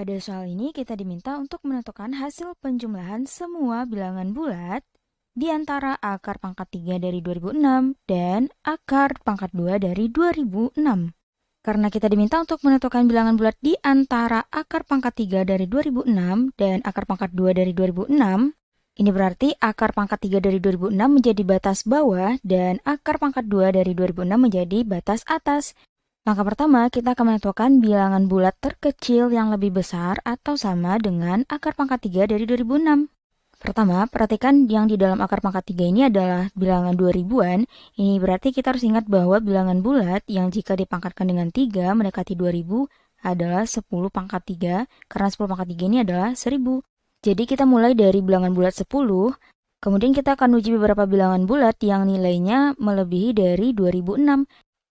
Pada soal ini kita diminta untuk menentukan hasil penjumlahan semua bilangan bulat di antara akar pangkat 3 dari 2006 dan akar pangkat 2 dari 2006. Karena kita diminta untuk menentukan bilangan bulat di antara akar pangkat 3 dari 2006 dan akar pangkat 2 dari 2006, ini berarti akar pangkat 3 dari 2006 menjadi batas bawah dan akar pangkat 2 dari 2006 menjadi batas atas. Langkah pertama, kita akan menentukan bilangan bulat terkecil yang lebih besar atau sama dengan akar pangkat 3 dari 2006. Pertama, perhatikan yang di dalam akar pangkat 3 ini adalah bilangan 2000-an. Ini berarti kita harus ingat bahwa bilangan bulat yang jika dipangkatkan dengan 3 mendekati 2000 adalah 10 pangkat 3, karena 10 pangkat 3 ini adalah 1000. Jadi kita mulai dari bilangan bulat 10, kemudian kita akan uji beberapa bilangan bulat yang nilainya melebihi dari 2006.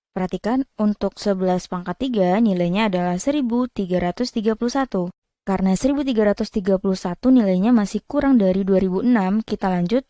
Perhatikan, untuk 11 pangkat 3 nilainya adalah 1331. Karena 1331 nilainya masih kurang dari 2006, kita lanjut.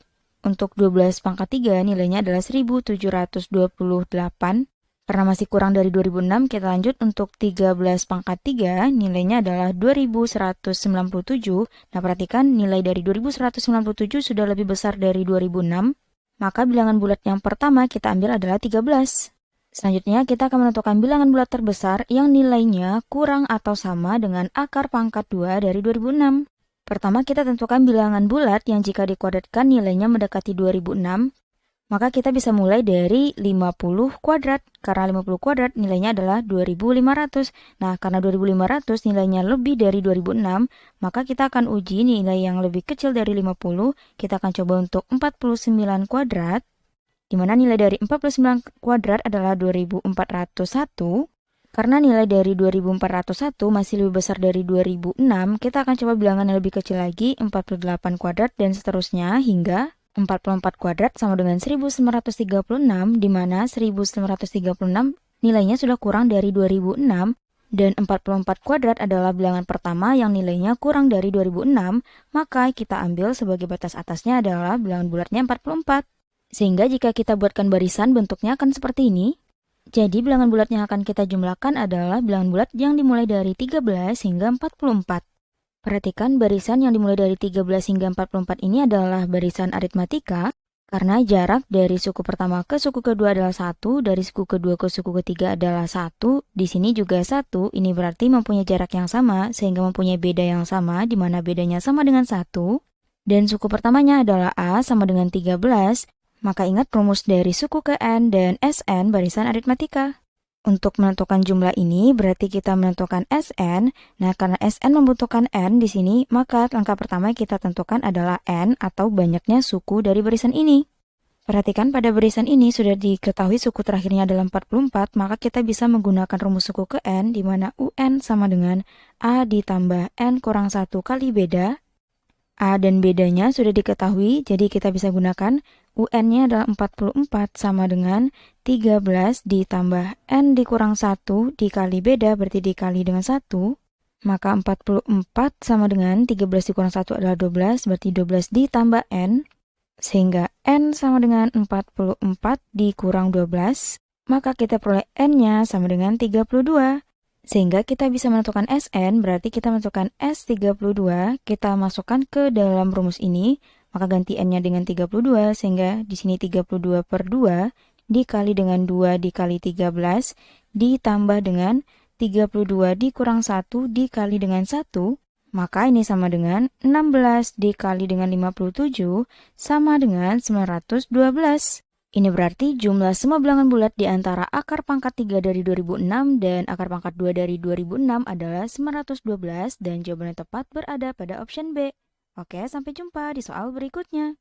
Untuk 12 pangkat 3 nilainya adalah 1728. Karena masih kurang dari 2006, kita lanjut. Untuk 13 pangkat 3 nilainya adalah 2197. Nah, perhatikan nilai dari 2197 sudah lebih besar dari 2006. Maka bilangan bulat yang pertama kita ambil adalah 13. Selanjutnya, kita akan menentukan bilangan bulat terbesar yang nilainya kurang atau sama dengan akar pangkat 2 dari 2006. Pertama, kita tentukan bilangan bulat yang jika dikuadratkan nilainya mendekati 2006, maka kita bisa mulai dari 50 kuadrat. Karena 50 kuadrat nilainya adalah 2500. Nah, karena 2500 nilainya lebih dari 2006, maka kita akan uji nilai yang lebih kecil dari 50. Kita akan coba untuk 49 kuadrat. Di mana nilai dari 49 kuadrat adalah 2401. Karena nilai dari 2401 masih lebih besar dari 2006, kita akan coba bilangan yang lebih kecil lagi, 48 kuadrat dan seterusnya hingga 44 kuadrat sama dengan 1936, di mana 1936 nilainya sudah kurang dari 2006, dan 44 kuadrat adalah bilangan pertama yang nilainya kurang dari 2006, maka kita ambil sebagai batas atasnya adalah bilangan bulatnya 44. Sehingga jika kita buatkan barisan, bentuknya akan seperti ini. Jadi bilangan bulat yang akan kita jumlahkan adalah bilangan bulat yang dimulai dari 13 hingga 44. Perhatikan barisan yang dimulai dari 13 hingga 44 ini adalah barisan aritmatika, karena jarak dari suku pertama ke suku kedua adalah 1, dari suku kedua ke suku ketiga adalah 1, di sini juga 1, ini berarti mempunyai jarak yang sama, sehingga mempunyai beda yang sama, di mana bedanya sama dengan 1, dan suku pertamanya adalah A sama dengan 13, maka ingat rumus dari suku ke N dan Sn barisan aritmatika. Untuk menentukan jumlah ini berarti kita menentukan Sn. Nah, karena Sn membutuhkan N di sini, maka langkah pertama kita tentukan adalah N atau banyaknya suku dari barisan ini. Perhatikan pada barisan ini sudah diketahui suku terakhirnya adalah 44, maka kita bisa menggunakan rumus suku ke N di mana UN sama dengan A ditambah N kurang 1 kali beda. A dan bedanya sudah diketahui, jadi kita bisa gunakan UN-nya adalah 44 sama dengan 13 ditambah N dikurang 1 dikali beda, berarti dikali dengan 1. Maka 44 sama dengan 13 dikurang 1 adalah 12, berarti 12 ditambah N. Sehingga N sama dengan 44 dikurang 12, maka kita peroleh N-nya sama dengan 32. Sehingga kita bisa menentukan Sn, berarti kita menentukan S32, kita masukkan ke dalam rumus ini, maka ganti N-nya dengan 32, sehingga di sini 32 per 2 dikali dengan 2 dikali 13, ditambah dengan 32 dikurang 1 dikali dengan 1, maka ini sama dengan 16 dikali dengan 57, sama dengan 912. Ini berarti jumlah semua bilangan bulat di antara akar pangkat 3 dari 2006 dan akar pangkat 2 dari 2006 adalah 912 dan jawaban yang tepat berada pada option B. Oke, sampai jumpa di soal berikutnya.